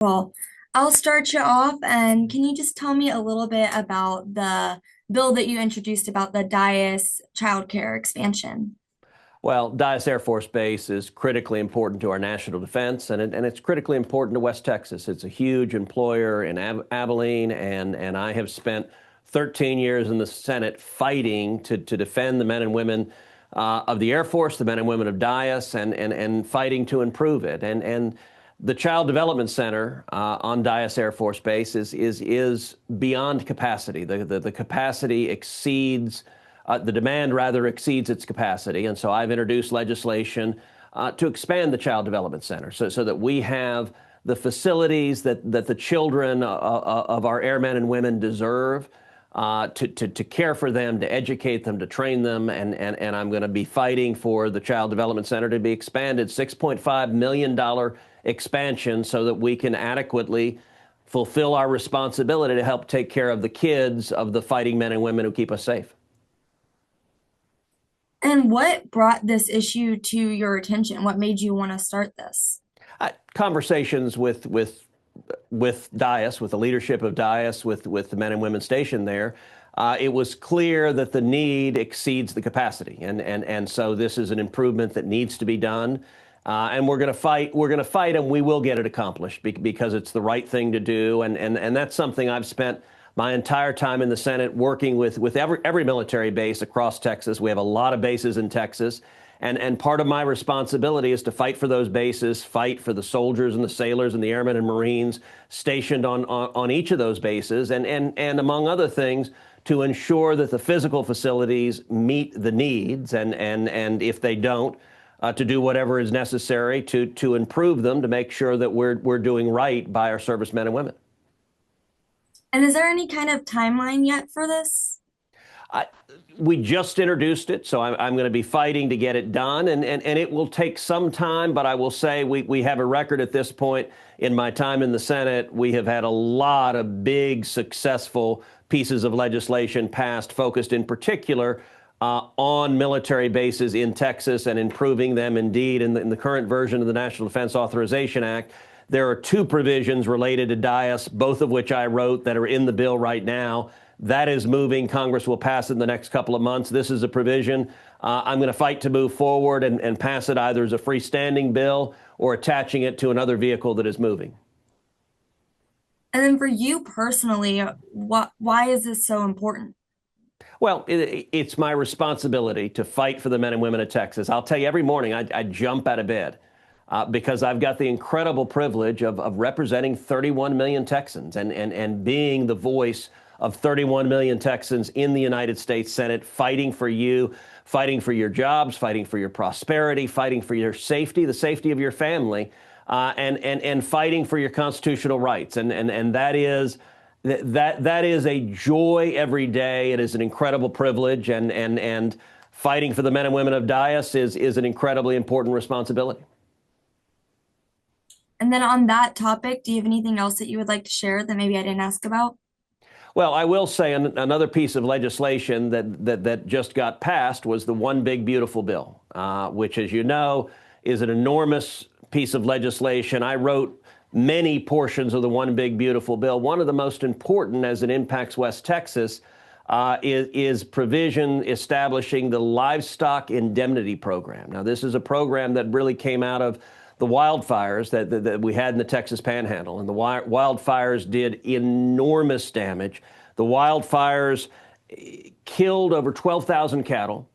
Well, I'll start you off, and can you just tell me a little bit about the bill that you introduced about the Dyess childcare expansion? Well, Dyess Air Force Base is critically important to our national defense, and it's critically important to West Texas. It's a huge employer in Abilene, and I have spent 13 years in the Senate fighting to defend the men and women of the Air Force, the men and women of Dyess, and fighting to improve it. And the Child Development Center on Dyess Air Force Base is beyond capacity. The capacity exceeds the demand rather exceeds its capacity. And so I've introduced legislation to expand the Child Development Center so that we have the facilities that the children of our airmen and women deserve, to care for them, to educate them, to train them. And I'm going to be fighting for the Child Development Center to be expanded, $6.5 million expansion, so that we can adequately fulfill our responsibility to help take care of the kids of the fighting men and women who keep us safe. And what brought this issue to your attention? What made you want to start this? Conversations with Dyess, with the leadership of Dyess, with the men and women stationed there, it was clear that the need exceeds the capacity, and so this is an improvement that needs to be done, and we're going to fight. We're going to fight, and we will get it accomplished because it's the right thing to do, and that's something I've spent my entire time in the Senate working with every military base across Texas. We have a lot of bases in Texas. And part of my responsibility is to fight for those bases, fight for the soldiers and the sailors and the airmen and Marines stationed on each of those bases, and among other things, to ensure that the physical facilities meet the needs, and if they don't, to do whatever is necessary to improve them, to make sure that we're doing right by our servicemen and women. And is there any kind of timeline yet for this? I, we just introduced it, so I'm going to be fighting to get it done, and it will take some time, but I will say we have a record at this point. In my time in the Senate, we have had a lot of big, successful pieces of legislation passed, focused in particular on military bases in Texas and improving them. Indeed, in the current version of the National Defense Authorization Act, there are two provisions related to Dyess, both of which I wrote, that are in the bill right now. That is moving. Congress will pass it in the next couple of months. This is a provision. I'm going to fight to move forward and pass it either as a freestanding bill or attaching it to another vehicle that is moving. And then for you personally, why is this so important? Well, it's my responsibility to fight for the men and women of Texas. I'll tell you, every morning I jump out of bed because I've got the incredible privilege of representing 31 million Texans and being the voice of 31 million Texans in the United States Senate, fighting for you, fighting for your jobs, fighting for your prosperity, fighting for your safety, the safety of your family, and fighting for your constitutional rights. And that is a joy every day. It is an incredible privilege, and fighting for the men and women of Dyess is an incredibly important responsibility. And then on that topic, do you have anything else that you would like to share that maybe I didn't ask about? Well, I will say another piece of legislation that just got passed was the One Big Beautiful Bill, which, as you know, is an enormous piece of legislation. I wrote many portions of the One Big Beautiful Bill. One of the most important, as it impacts West Texas, is provision establishing the livestock indemnity program. Now, this is a program that really came out of the wildfires that we had in the Texas Panhandle, and the wildfires did enormous damage. The wildfires killed over 12,000 cattle,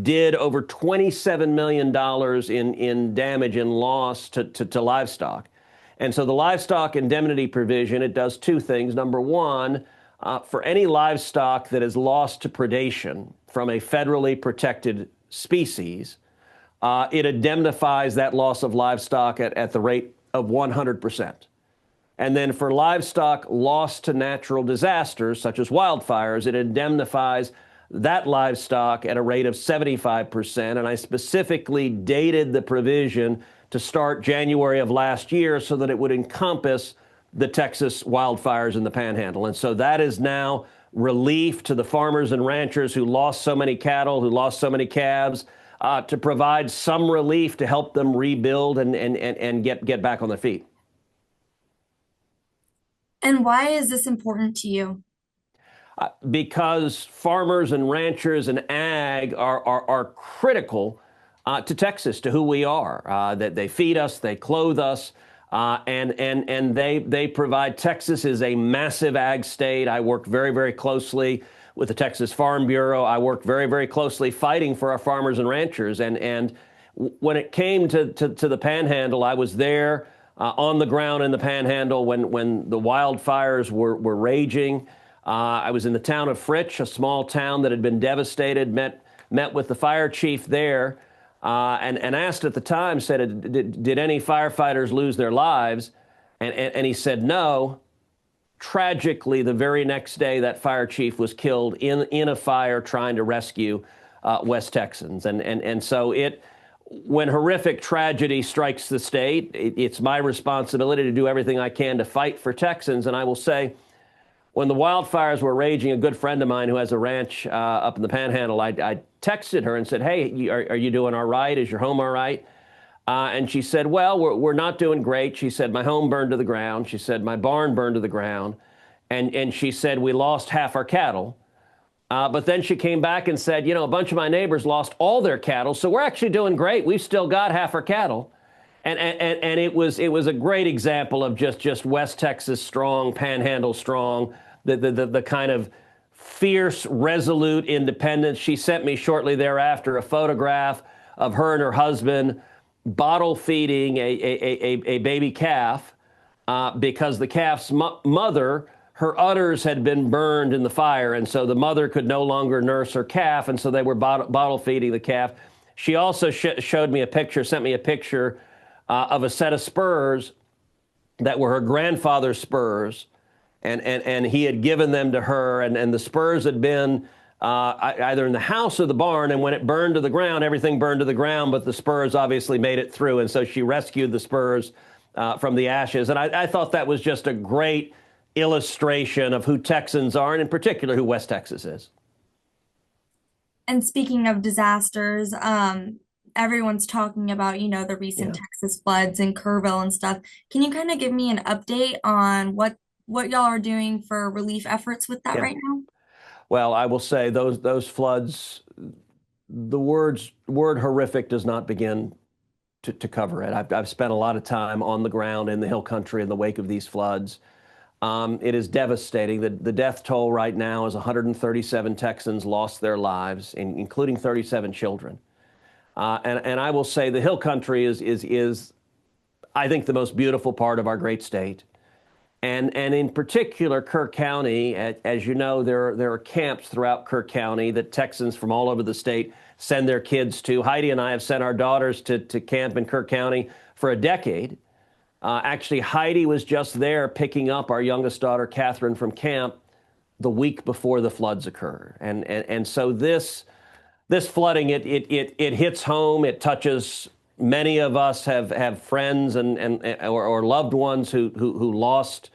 did over $27 million in damage and loss to livestock. And so the livestock indemnity provision, it does two things. Number one, for any livestock that is lost to predation from a federally protected species, it indemnifies that loss of livestock at the rate of 100%. And then for livestock lost to natural disasters, such as wildfires, it indemnifies that livestock at a rate of 75%. And I specifically dated the provision to start January of last year so that it would encompass the Texas wildfires in the Panhandle. And so that is now relief to the farmers and ranchers who lost so many cattle, who lost so many calves, to provide some relief to help them rebuild and get back on their feet. And why is this important to you? Because farmers and ranchers and ag are critical to Texas, to who we are. That they feed us, they clothe us, and they provide. Texas is a massive ag state. I work very, very closely with the Texas Farm Bureau. I work very, very closely fighting for our farmers and ranchers. And when it came to the Panhandle, I was there on the ground in the Panhandle when the wildfires were raging. I was in the town of Fritch, a small town that had been devastated, met with the fire chief there, and asked at the time, said, did any firefighters lose their lives? And he said no. Tragically, the very next day, that fire chief was killed in a fire trying to rescue West Texans. And so when horrific tragedy strikes the state, it's my responsibility to do everything I can to fight for Texans. And I will say, when the wildfires were raging, a good friend of mine who has a ranch up in the Panhandle, I texted her and said, hey, are you doing all right? Is your home all right? And she said, well, we're not doing great. She said, my home burned to the ground. She said, my barn burned to the ground. And she said, we lost half our cattle. But then she came back and said, a bunch of my neighbors lost all their cattle. So we're actually doing great. We've still got half our cattle. And it was a great example of just West Texas strong, Panhandle strong, the kind of fierce, resolute independence. She sent me shortly thereafter a photograph of her and her husband bottle feeding a baby calf because the calf's mother, her udders had been burned in the fire, and so the mother could no longer nurse her calf, and so they were bottle feeding the calf. She also showed me a picture, sent me a picture of a set of spurs that were her grandfather's spurs, and he had given them to her, and the spurs had been either in the house or the barn, and when it burned to the ground, everything burned to the ground, but the spurs obviously made it through, and so she rescued the spurs from the ashes. And I thought that was just a great illustration of who Texans are, and in particular who West Texas is. And speaking of disasters, everyone's talking about, the recent Texas floods in Kerrville and stuff. Can you kind of give me an update on what y'all are doing for relief efforts with that right now? Well, I will say those floods, the word horrific does not begin to cover it. I've spent a lot of time on the ground in the hill country in the wake of these floods. It is devastating. The death toll right now is 137 Texans lost their lives, including 37 children. And I will say the hill country is I think the most beautiful part of our great state. And in particular, Kerr County, as you know, there are camps throughout Kerr County that Texans from all over the state send their kids to. Heidi and I have sent our daughters to camp in Kerr County for a decade. Actually, Heidi was just there picking up our youngest daughter, Catherine, from camp the week before the floods occurred. And so this flooding, it hits home. It touches. Many of us have friends or loved ones who lost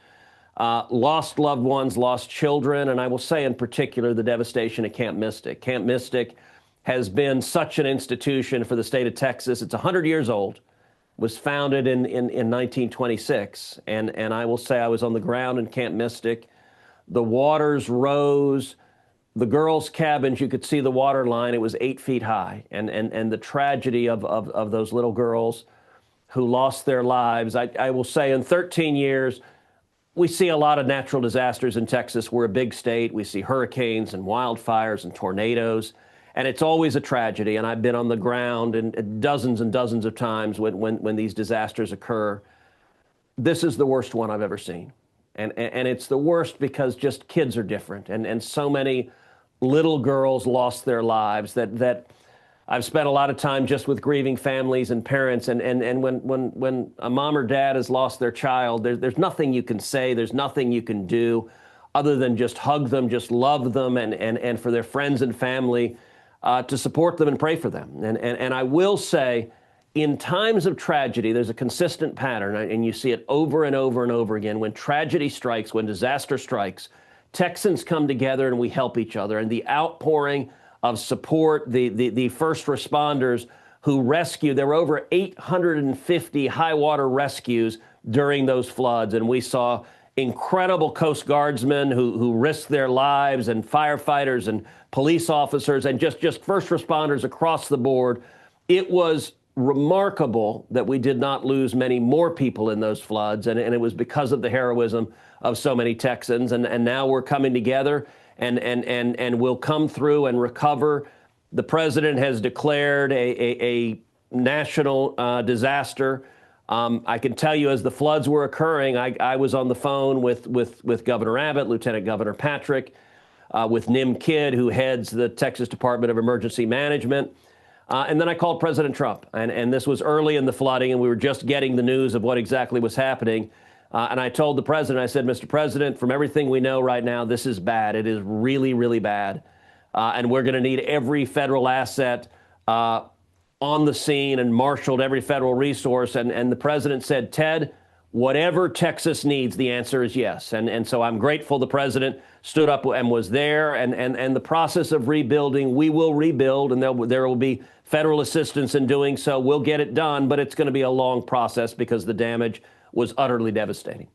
loved ones, lost children, and I will say in particular the devastation at Camp Mystic. Camp Mystic has been such an institution for the state of Texas. It's 100 years old. Was founded in 1926, and I will say I was on the ground in Camp Mystic. The waters rose. The girls' cabins, you could see the water line. It was 8 feet high. And the tragedy of those little girls who lost their lives. I will say in 13 years, we see a lot of natural disasters in Texas. We're a big state. We see hurricanes and wildfires and tornadoes. And it's always a tragedy. And I've been on the ground and dozens of times when these disasters occur. This is the worst one I've ever seen. And it's the worst because just kids are different. And so many little girls lost their lives that I've spent a lot of time just with grieving families and parents. And when a mom or dad has lost their child, there's nothing you can say. There's nothing you can do other than just hug them, just love them, and for their friends and family to support them and pray for them. And I will say, in times of tragedy, there's a consistent pattern, and you see it over and over and over again. When tragedy strikes, when disaster strikes, Texans come together and we help each other. And the outpouring of support, the first responders who rescued, there were over 850 high water rescues during those floods. And we saw incredible Coast Guardsmen who risked their lives, and firefighters and police officers and just first responders across the board. It was remarkable that we did not lose many more people in those floods, and it was because of the heroism of so many Texans. And now we're coming together, and we'll come through and recover. The president has declared a national disaster. I can tell you, as the floods were occurring, I was on the phone with Governor Abbott, Lieutenant Governor Patrick, with Nim Kidd, who heads the Texas Department of Emergency Management. And then I called President Trump, and this was early in the flooding, and we were just getting the news of what exactly was happening. And I told the president, I said, Mr. President, from everything we know right now, this is bad. It is really, really bad. And we're going to need every federal asset on the scene and marshaled every federal resource. And the president said, Ted, whatever Texas needs, the answer is yes. And so I'm grateful the president stood up and was there. And the process of rebuilding, we will rebuild, and there will be federal assistance in doing so. We'll get it done, but it's going to be a long process because the damage was utterly devastating.